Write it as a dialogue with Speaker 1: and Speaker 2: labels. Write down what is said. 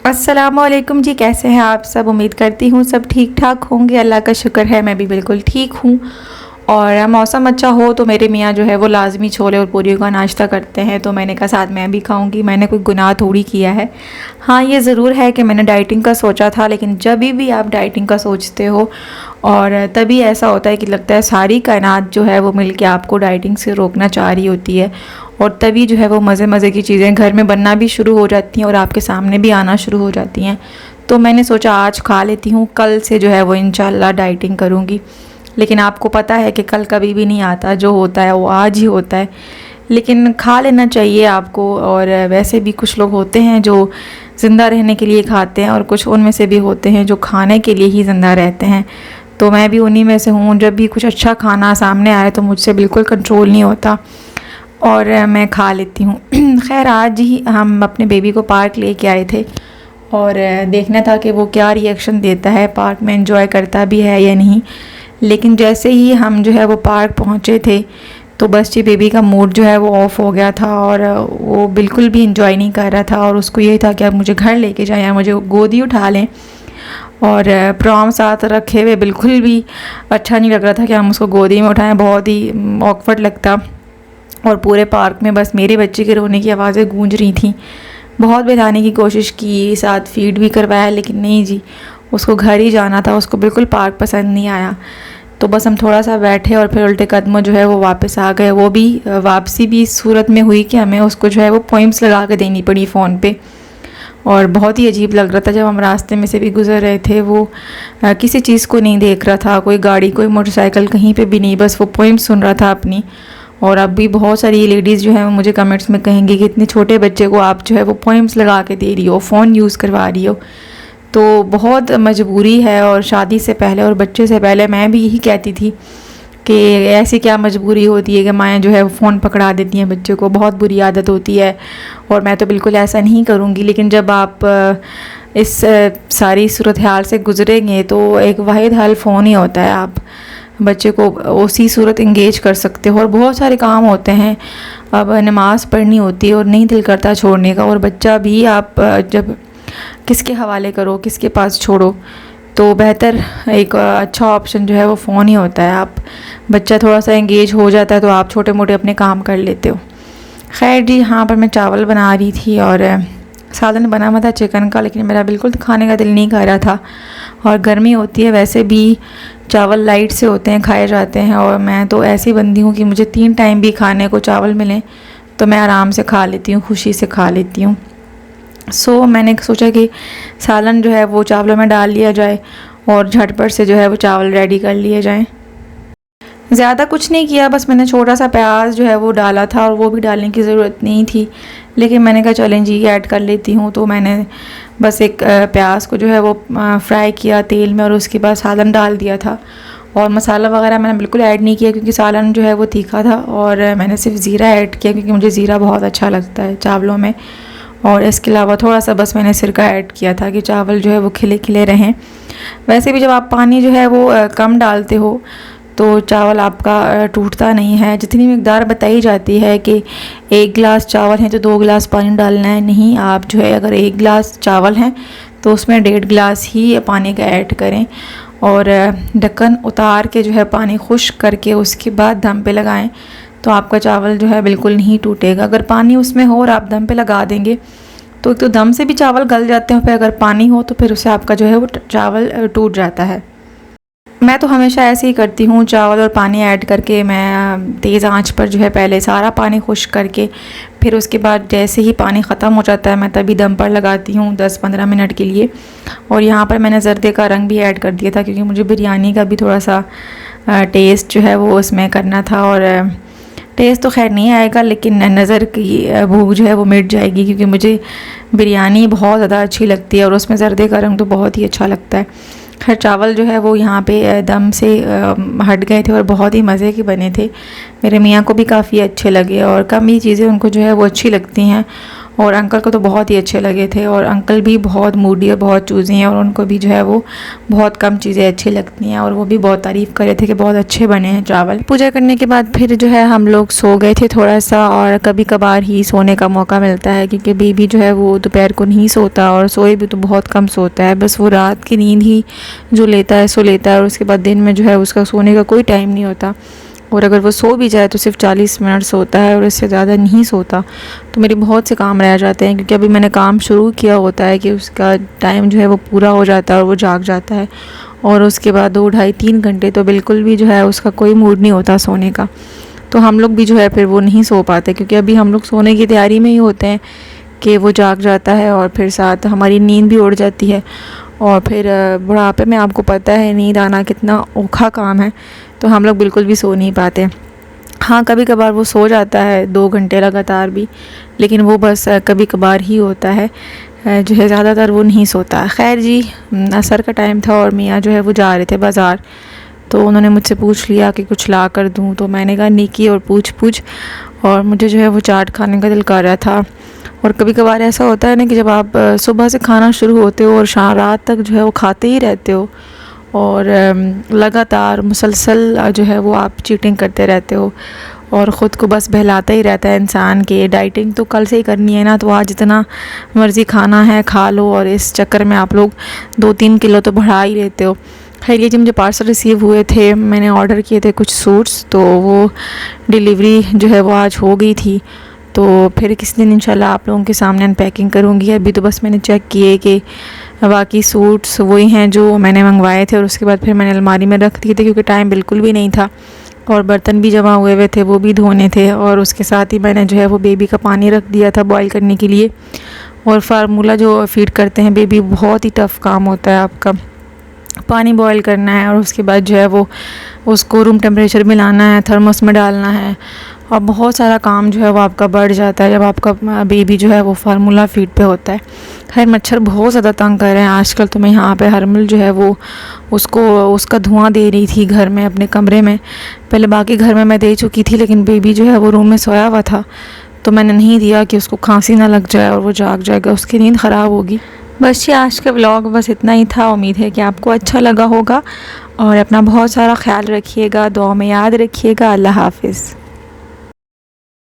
Speaker 1: अस्सलामुअलैकुम जी, कैसे हैं आप सब। उम्मीद करती हूँ सब ठीक ठाक होंगे। अल्लाह का शुक्र है मैं भी बिल्कुल ठीक हूँ। और मौसम अच्छा हो तो मेरे मियाँ जो है वो लाजमी छोले और पूरियों का नाश्ता करते हैं, तो मैंने कहा साथ मैं भी खाऊंगी। मैंने कोई गुनाह थोड़ी किया है। हाँ, ये ज़रूर है कि मैंने डाइटिंग का सोचा था, लेकिन जब भी आप डाइटिंग का सोचते हो और तभी ऐसा होता है कि लगता है सारी कायनात जो है वो मिल के आपको डाइटिंग से रोकना चाह रही होती है। और तभी जो है वो मज़े मज़े की चीज़ें घर में बनना भी शुरू हो जाती हैं और आपके सामने भी आना शुरू हो जाती हैं। तो मैंने सोचा आज खा लेती हूँ, कल से जो है वो इंशाल्लाह डाइटिंग करूँगी। लेकिन आपको पता है कि कल कभी भी नहीं आता, जो होता है वो आज ही होता है। लेकिन खा लेना चाहिए आपको। और वैसे भी कुछ लोग होते हैं जो ज़िंदा रहने के लिए खाते हैं और कुछ उनमें से भी होते हैं जो खाने के लिए ही ज़िंदा रहते हैं। तो मैं भी उन्हीं में से हूँ। जब भी कुछ अच्छा खाना सामने आए तो मुझसे बिल्कुल कंट्रोल नहीं होता और मैं खा लेती हूँ। खैर, आज ही हम अपने बेबी को पार्क लेके आए थे और देखना था कि वो क्या रिएक्शन देता है, पार्क में एंजॉय करता भी है या नहीं। लेकिन जैसे ही हम जो है वो पार्क पहुँचे थे तो बस ये बेबी का मूड जो है वो ऑफ़ हो गया था और वो बिल्कुल भी इंजॉय नहीं कर रहा था। और उसको यही था कि अब मुझे घर लेके जाएं या मुझे गोदी उठा लें। और प्रॉम साथ रखे हुए बिल्कुल भी अच्छा नहीं लग रहा था कि हम उसको गोदी में उठाएं, बहुत ही ऑकवर्ड लगता। और पूरे पार्क में बस मेरे बच्चे के रोने की आवाज़ें गूंज रही थी। बहुत बिठाने की कोशिश की, साथ फीड भी करवाया, लेकिन नहीं जी, उसको घर ही जाना था। उसको बिल्कुल पार्क पसंद नहीं आया। तो बस हम थोड़ा सा बैठे और फिर उल्टे कदमों जो है वो वापस आ गए। वो भी वापसी भी इस सूरत में हुई कि हमें उसको जो है वो पोइम्स लगा के देनी पड़ी फ़ोन पे। और बहुत ही अजीब लग रहा था जब हम रास्ते में से भी गुजर रहे थे। वो किसी चीज़ को नहीं देख रहा था, कोई गाड़ी कोई मोटरसाइकिल कहीं पे भी नहीं, बस वो पोइम सुन रहा था अपनी। और अब भी बहुत सारी लेडीज़ जो है मुझे कमेंट्स में कहेंगी कि इतने छोटे बच्चे को आप जो है वो पोइम्स लगा के दे रही हो, फ़ोन यूज़ करवा रही हो। तो बहुत मजबूरी है। और शादी से पहले और बच्चे से पहले मैं भी यही कहती थी कि ऐसी क्या मजबूरी होती है कि माएँ जो है वो फ़ोन पकड़ा देती हैं बच्चे को, बहुत बुरी आदत होती है। और मैं तो बिल्कुल ऐसा नहीं करूँगी। लेकिन जब आप इस सारी सूरत हाल से गुजरेंगे तो एक वाहिद हल फ़ोन ही होता है। आप बच्चे को उसी सूरत इंगेज कर सकते हो। और बहुत सारे काम होते हैं, अब नमाज़ पढ़नी होती है और नहीं दिल करता छोड़ने का, और बच्चा भी आप जब किसके हवाले करो, किसके पास छोड़ो, तो बेहतर एक अच्छा ऑप्शन जो है वो फ़ोन ही होता है। आप बच्चा थोड़ा सा इंगेज हो जाता है तो आप छोटे मोटे अपने काम कर लेते हो। खैर जी, यहाँ पर मैं चावल बना रही थी और सालन बना हुआ था चिकन का, लेकिन मेरा बिल्कुल खाने का दिल नहीं कर रहा था। और गर्मी होती है, वैसे भी चावल लाइट से होते हैं, खाए जाते हैं। और मैं तो ऐसी बंदी हूँ कि मुझे 3 टाइम भी खाने को चावल मिलें तो मैं आराम से खा लेती हूँ, खुशी से खा लेती हूँ। मैंने सोचा कि सालन जो है वो चावलों में डाल लिया जाए और झटपट से जो है वो चावल रेडी कर लिए जाएं। ज़्यादा कुछ नहीं किया, बस मैंने छोटा सा प्याज जो है वो डाला था और वो भी डालने की ज़रूरत नहीं थी, लेकिन मैंने कहा चलें जी ऐड कर लेती हूँ। तो मैंने बस एक प्याज को जो है वो फ्राई किया तेल में और उसके बाद सालन डाल दिया था। और मसाला वगैरह मैंने बिल्कुल ऐड नहीं किया क्योंकि सालन जो है वो तीखा था। और मैंने सिर्फ ज़ीरा ऐड किया क्योंकि मुझे ज़ीरा बहुत अच्छा लगता है चावलों में। और इसके अलावा थोड़ा सा बस मैंने सिरका ऐड किया था कि चावल जो है वो खिले खिले रहें। वैसे भी जब आप पानी जो है वो कम डालते हो तो चावल आपका टूटता नहीं है। जितनी मिकदार बताई जाती है कि 1 गिलास चावल हैं तो 2 गिलास पानी डालना है, नहीं, आप जो है अगर 1 गिलास चावल हैं तो उसमें 1.5 गिलास ही पानी का ऐड करें। और ढक्कन उतार के जो है पानी खुश्क करके उसके बाद दम पे लगाएं तो आपका चावल जो है बिल्कुल नहीं टूटेगा। अगर पानी उसमें हो और आप दम पे लगा देंगे तो दम से भी चावल गल जाते हैं, फिर अगर पानी हो तो फिर उससे आपका जो है वो चावल टूट जाता है। मैं तो हमेशा ऐसे ही करती हूँ, चावल और पानी ऐड करके मैं तेज़ आंच पर जो है पहले सारा पानी खुश्क करके फिर उसके बाद जैसे ही पानी ख़त्म हो जाता है मैं तभी दम पर लगाती हूँ 10-15 मिनट के लिए। और यहाँ पर मैंने ज़र्दे का रंग भी ऐड कर दिया था क्योंकि मुझे बिरयानी का भी थोड़ा सा टेस्ट जो है वो उसमें करना था। और टेस्ट तो खैर नहीं आएगा लेकिन नज़र की भूख जो है वो मिट जाएगी क्योंकि मुझे बिरयानी बहुत ज़्यादा अच्छी लगती है और उसमें ज़र्दे का रंग तो बहुत ही अच्छा लगता है। खैर चावल जो है वो यहाँ पे दम से हट गए थे और बहुत ही मज़े के बने थे। मेरे मियाँ को भी काफ़ी अच्छे लगे और कम ही चीज़ें उनको जो है वो अच्छी लगती हैं। और अंकल को तो बहुत ही अच्छे लगे थे। और अंकल भी बहुत मूडी और बहुत चूज़ी हैं और उनको भी जो है वो बहुत कम चीज़ें अच्छी लगती हैं, और वो भी बहुत तारीफ़ कर रहे थे कि बहुत अच्छे बने हैं चावल। पूजा करने के बाद फिर जो है हम लोग सो गए थे थोड़ा सा, और कभी कभार ही सोने का मौका मिलता है क्योंकि बेबी जो है वो दोपहर को नहीं सोता, और सोए भी तो बहुत कम सोता है, बस वो रात की नींद ही जो लेता है सो लेता है, और उसके बाद दिन में जो है उसका सोने का कोई टाइम नहीं होता। और अगर वो सो भी जाए तो सिर्फ 40 मिनट सोता है और इससे ज़्यादा नहीं सोता। तो मेरे बहुत से काम रह जाते हैं क्योंकि अभी मैंने काम शुरू किया होता है कि उसका टाइम जो है वो पूरा हो जाता है और वो जाग जाता है, और उसके बाद 2 ढाई 3 घंटे तो बिल्कुल भी जो है उसका कोई मूड नहीं होता सोने का। तो हम लोग भी जो है फिर वो नहीं सो पाते क्योंकि अभी हम लोग सोने की तैयारी में ही होते हैं कि वो जाग जाता है और फिर साथ हमारी नींद भी उड़ जाती है। और फिर बुढ़ापे में आपको पता है नींद आना कितना औखा काम है, तो हम लोग बिल्कुल भी सो नहीं पाते। हाँ, कभी कभार वो सो जाता है 2 घंटे लगातार भी, लेकिन वो बस कभी कभार ही होता है, जो है ज़्यादातर वो नहीं सोता। खैर जी, असर का टाइम था और मियाँ जो है वो जा रहे थे बाज़ार, तो उन्होंने मुझसे पूछ लिया कि कुछ ला कर दूँ, तो मैंने कहा निकी और पूछ और मुझे जो है वो चाट खाने का दिल कर रहा था। और कभी कभार ऐसा होता है ना कि जब आप सुबह से खाना शुरू होते हो और रात तक जो है वो खाते ही रहते हो, और लगातार मुसलसल जो है वो आप चीटिंग करते रहते हो और ख़ुद को बस बहलाता ही रहता है इंसान के डाइटिंग तो कल से ही करनी है ना, तो आज जितना मर्ज़ी खाना है खा लो, और इस चक्कर में आप लोग 2-3 किलो तो बढ़ा ही लेते हो। खैर ये जो मुझे पार्सल रिसीव हुए थे, मैंने ऑर्डर किए थे कुछ सूट्स, तो वो डिलीवरी जो है वो आज हो गई थी। तो फिर किसी दिन इंशाल्लाह आप लोगों के सामने अनपैकिंग करूँगी। अभी तो बस मैंने चेक किए कि बाकी सूट्स वही हैं जो मैंने मंगवाए थे, और उसके बाद फिर मैंने अलमारी में रख दिए थे क्योंकि टाइम बिल्कुल भी नहीं था, और बर्तन भी जमा हुए थे वो भी धोने थे, और उसके साथ ही मैंने जो है वो बेबी का पानी रख दिया था बॉईल करने के लिए। और फार्मूला जो फीड करते हैं बेबी, बहुत ही टफ़ काम होता है आपका, पानी बॉईल करना है और उसके बाद जो है वो उसको रूम टेम्परेचर में लाना है, थर्मोस में डालना है, और बहुत सारा काम जो है वो आपका बढ़ जाता है जब आपका बेबी जो है वो फार्मूला फीड पे होता है। खैर मच्छर बहुत ज़्यादा तंग कर रहे हैं आजकल, तो मैं यहाँ पे हरमल जो है वो उसको उसका धुआं दे रही थी घर में अपने कमरे में। पहले बाकी घर में मैं दे चुकी थी, लेकिन बेबी जो है वो रूम में सोया हुआ था तो मैंने नहीं दिया कि उसको खांसी ना लग जाए और वो जाग जाएगा, उसकी नींद ख़राब होगी। बस ये आज का व्लॉग बस इतना ही था। उम्मीद है कि आपको अच्छा लगा होगा, और अपना बहुत सारा ख्याल रखिएगा, दुआ में याद रखिएगा। अल्लाह हाफ़िज़।